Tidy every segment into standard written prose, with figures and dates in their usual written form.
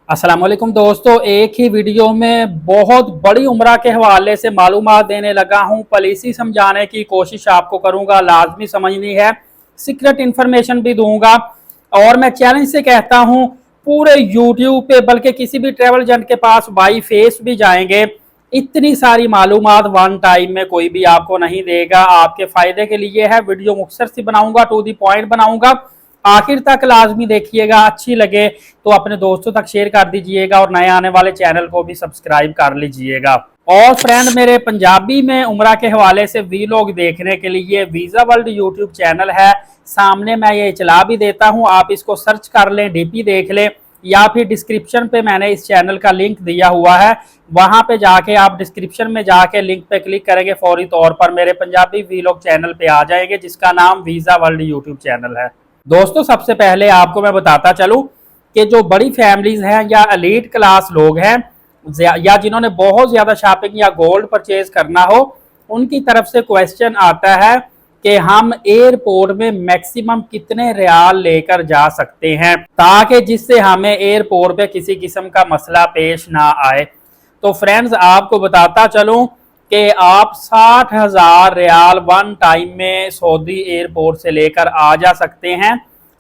अस्सलाम वालेकुम दोस्तों, एक ही वीडियो में बहुत बड़ी उम्रा के हवाले से मालूमात देने लगा हूं। पॉलिसी समझाने की कोशिश आपको करूंगा, लाजमी समझनी है। सीक्रेट इन्फॉर्मेशन भी दूंगा और मैं चैलेंज से कहता हूं पूरे यूट्यूब पे, बल्कि किसी भी ट्रैवल एजेंट के पास बाई फेस भी जाएंगे, इतनी सारी मालूमात वन टाइम में कोई भी आपको नहीं देगा। आपके फायदे के लिए है, वीडियो मुख्तसर सी बनाऊंगा, टू दी पॉइंट बनाऊंगा। आखिर तक लाजमी देखिएगा, अच्छी लगे तो अपने दोस्तों तक शेयर कर दीजिएगा और नए आने वाले चैनल को भी सब्सक्राइब कर लीजिएगा। और फ्रेंड, मेरे पंजाबी में उम्रा के हवाले से वीलॉग देखने के लिए वीजा वर्ल्ड यूट्यूब चैनल है, सामने मैं ये चला भी देता हूं, आप इसको सर्च कर लें, डीपी देख लें, या फिर डिस्क्रिप्शन पे मैंने इस चैनल का लिंक दिया हुआ है, वहां पे जाके आप डिस्क्रिप्शन में जाके लिंक पे क्लिक करेंगे, फौरी तौर पर मेरे पंजाबी वीलॉग चैनल पे आ जाएंगे, जिसका नाम वीजा वर्ल्ड यूट्यूब चैनल है। दोस्तों, सबसे पहले आपको मैं बताता चलूं कि जो बड़ी फैमिलीज हैं या एलीट क्लास लोग हैं या जिन्होंने बहुत ज्यादा शॉपिंग या गोल्ड परचेज करना हो, उनकी तरफ से क्वेश्चन आता है कि हम एयरपोर्ट में मैक्सिमम कितने रियाल लेकर जा सकते हैं ताकि जिससे हमें एयरपोर्ट पे किसी किस्म का मसला पेश ना आए। तो फ्रेंड्स, आपको बताता चलूं कि आप 60,000 रियाल वन टाइम में सऊदी एयरपोर्ट से लेकर आ जा सकते हैं।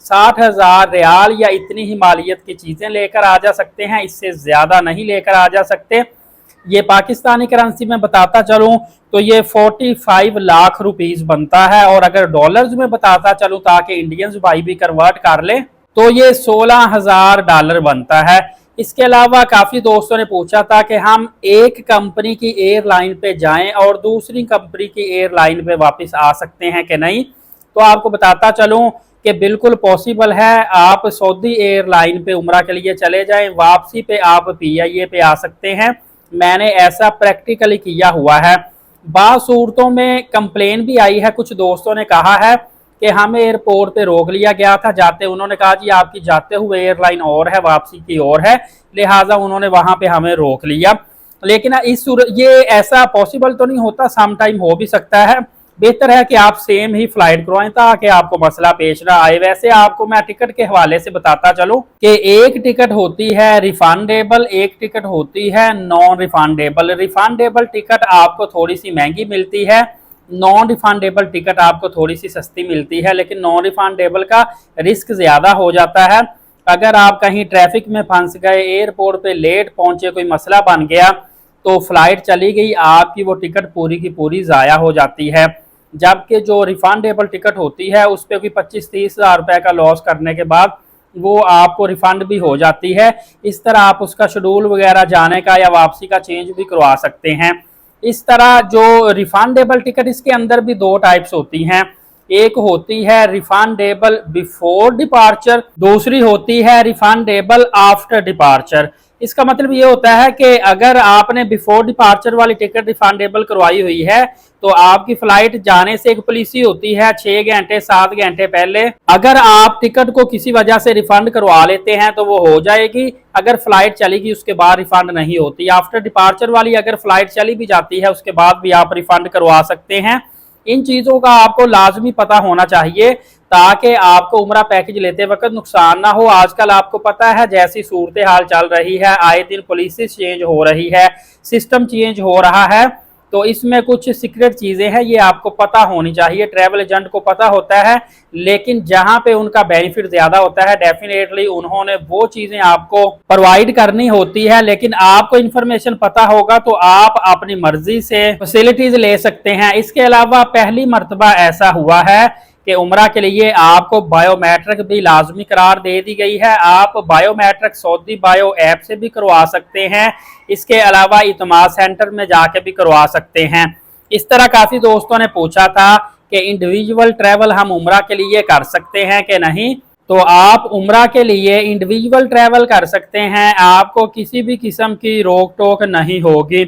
60,000 रियाल या इतनी ही मालियत की चीज़ें लेकर आ जा सकते हैं, इससे ज़्यादा नहीं लेकर आ जा सकते। ये पाकिस्तानी करेंसी में बताता चलूं तो ये 45 लाख रुपीस बनता है, और अगर डॉलर्स में बताता चलूं ताकि इंडियंस भाई भी कन्वर्ट कर ले तो ये $16,000 बनता है। इसके अलावा काफ़ी दोस्तों ने पूछा था कि हम एक कंपनी की एयरलाइन पे जाएं और दूसरी कंपनी की एयरलाइन पे वापस आ सकते हैं कि नहीं। तो आपको बताता चलूं कि बिल्कुल पॉसिबल है, आप सऊदी एयरलाइन पे उम्रा के लिए चले जाएं, वापसी पे आप PIA पे आ सकते हैं। मैंने ऐसा प्रैक्टिकली किया हुआ है। बाज़ सूरतों में कंप्लेन भी आई है, कुछ दोस्तों ने कहा है कि हमें एयरपोर्ट पे रोक लिया गया था जाते, उन्होंने कहा जी आपकी जाते हुए एयरलाइन और है, वापसी की और है, लिहाजा उन्होंने वहां पे हमें रोक लिया। लेकिन ये ऐसा पॉसिबल तो नहीं होता, सम टाइम हो भी सकता है। बेहतर है कि आप सेम ही फ्लाइट करवाएं ताकि आपको मसला पेश ना आए। वैसे आपको मैं टिकट के हवाले से बताता चलूं कि एक टिकट होती है रिफंडेबल, एक टिकट होती है नॉन रिफंडेबल। रिफंडेबल टिकट आपको थोड़ी सी महंगी मिलती है, नॉन रिफंडेबल टिकट आपको थोड़ी सी सस्ती मिलती है, लेकिन नॉन रिफंडेबल का रिस्क ज्यादा हो जाता है। अगर आप कहीं ट्रैफिक में फंस गए, एयरपोर्ट पे लेट पहुंचे, कोई मसला बन गया तो फ्लाइट चली गई, आपकी वो टिकट पूरी की पूरी ज़ाया हो जाती है। जबकि जो रिफंडेबल टिकट होती है उस पर कोई 25-30 हज़ार रुपए का लॉस करने के बाद वो आपको रिफंड भी हो जाती है। इस तरह आप उसका शेड्यूल वगैरह जाने का या वापसी का चेंज भी करवा सकते हैं। इस तरह जो रिफंडेबल टिकट, इसके अंदर भी दो टाइप्स होती हैं। एक होती है रिफंडेबल बिफोर डिपार्चर, दूसरी होती है रिफंडेबल आफ्टर डिपार्चर। इसका मतलब ये होता है कि अगर आपने बिफोर डिपार्चर वाली टिकट रिफंडेबल करवाई हुई है तो आपकी फ्लाइट जाने से एक पॉलिसी होती है 6 घंटे 7 घंटे पहले, अगर आप टिकट को किसी वजह से रिफंड करवा लेते हैं तो वो हो जाएगी। अगर फ्लाइट चलेगी उसके बाद रिफंड नहीं होती। आफ्टर डिपार्चर वाली अगर फ्लाइट चली भी जाती है उसके बाद भी आप रिफंड करवा सकते हैं। इन चीज़ों का आपको लाजमी पता होना चाहिए ताकि आपको उम्रा पैकेज लेते वक्त नुकसान ना हो। आजकल आपको पता है जैसी सूरत हाल चल रही है, आए दिन पॉलिसी चेंज हो रही है, सिस्टम चेंज हो रहा है, तो इसमें कुछ सीक्रेट चीज़ें हैं, ये आपको पता होनी चाहिए। ट्रैवल एजेंट को पता होता है, लेकिन जहां पे उनका बेनिफिट ज़्यादा होता है डेफिनेटली उन्होंने वो चीज़ें आपको प्रोवाइड करनी होती है। लेकिन आपको इन्फॉर्मेशन पता होगा तो आप अपनी मर्जी से फैसिलिटीज ले सकते हैं। इसके अलावा पहली मर्तबा ऐसा हुआ है कि उम्रा के लिए आपको बायोमेट्रिक भी लाजमी करार दे दी गई है। आप बायोमेट्रिक सऊदी बायो ऐप से भी करवा सकते हैं, इसके अलावा इतमाद सेंटर में जाके भी करवा सकते हैं। इस तरह काफ़ी दोस्तों ने पूछा था कि इंडिविजुअल ट्रैवल हम उम्रा के लिए कर सकते हैं कि नहीं। तो आप उम्रा के लिए इंडिविजुअल ट्रैवल कर सकते हैं, आपको किसी भी किस्म की रोक टोक नहीं होगी।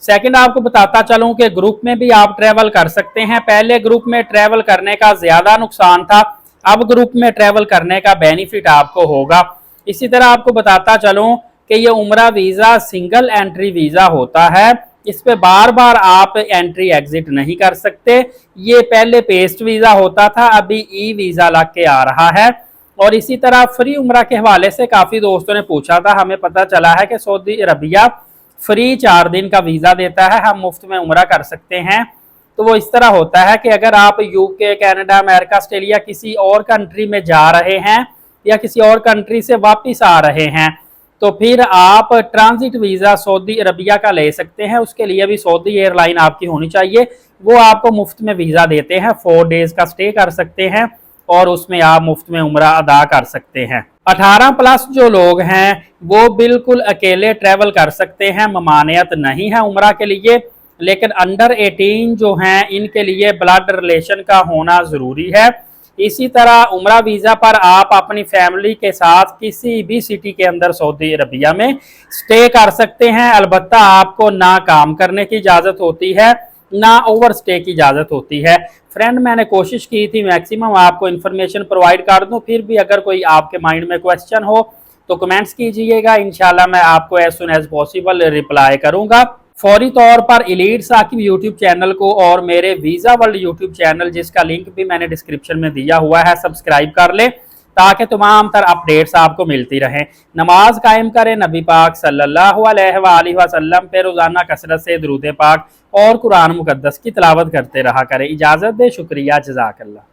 सेकंड, आपको बताता चलूं कि ग्रुप में भी आप ट्रैवल कर सकते हैं। पहले ग्रुप में ट्रैवल करने का ज्यादा नुकसान था, अब ग्रुप में ट्रैवल करने का बेनिफिट आपको होगा। इसी तरह आपको बताता चलूं कि ये उम्रा वीज़ा सिंगल एंट्री वीज़ा होता है, इस पे बार बार आप एंट्री एग्जिट नहीं कर सकते। ये पहले पेस्ट वीज़ा होता था, अभी ई वीज़ा लग के आ रहा है। और इसी तरह फ्री उम्रा के हवाले से काफ़ी दोस्तों ने पूछा था, हमें पता चला है कि सऊदी अरबिया फ्री 4 दिन का वीज़ा देता है, हम मुफ्त में उम्रा कर सकते हैं। तो वो इस तरह होता है कि अगर आप यूके, कनाडा, अमेरिका, ऑस्ट्रेलिया किसी और कंट्री में जा रहे हैं या किसी और कंट्री से वापस आ रहे हैं तो फिर आप ट्रांजिट वीज़ा सऊदी अरबिया का ले सकते हैं। उसके लिए भी सऊदी एयरलाइन आपकी होनी चाहिए, वो आपको मुफ्त में वीज़ा देते हैं, 4 डेज का स्टे कर सकते हैं और उसमें आप मुफ्त में उम्रा अदा कर सकते हैं। 18+ जो लोग हैं वो बिल्कुल अकेले ट्रैवल कर सकते हैं, ममानियत नहीं है उम्रा के लिए, लेकिन अंडर 18 जो हैं इनके लिए ब्लड रिलेशन का होना ज़रूरी है। इसी तरह उम्रा वीज़ा पर आप अपनी फैमिली के साथ किसी भी सिटी के अंदर सऊदी अरबिया में स्टे कर सकते हैं। अलबत्ता आपको ना काम करने की इजाज़त होती है, ना ओवर स्टे की इजाज़त होती है। फ्रेंड, मैंने कोशिश की थी मैक्सिमम आपको इन्फॉर्मेशन प्रोवाइड कर दूं, फिर भी अगर कोई आपके माइंड में क्वेश्चन हो तो कमेंट्स कीजिएगा, इंशाल्लाह मैं आपको as soon as possible reply करूंगा। फौरी तौर पर एलीट साकिब यूट्यूब चैनल को और मेरे वीज़ा वर्ल्ड यूट्यूब चैनल, जिसका लिंक भी मैंने डिस्क्रिप्शन में दिया हुआ है, सब्सक्राइब कर ले ताकि तमाम तर अपडेट्स आपको मिलती रहें। नमाज कायम करें, नबी पाक सल्लल्लाहु अलैहि वसल्लम पे रोज़ाना कसरत से दुरूद पाक और कुरान मुकद्दस की तिलावत करते रहा करें। इजाज़त दे, शुक्रिया, जज़ाकल्लाह।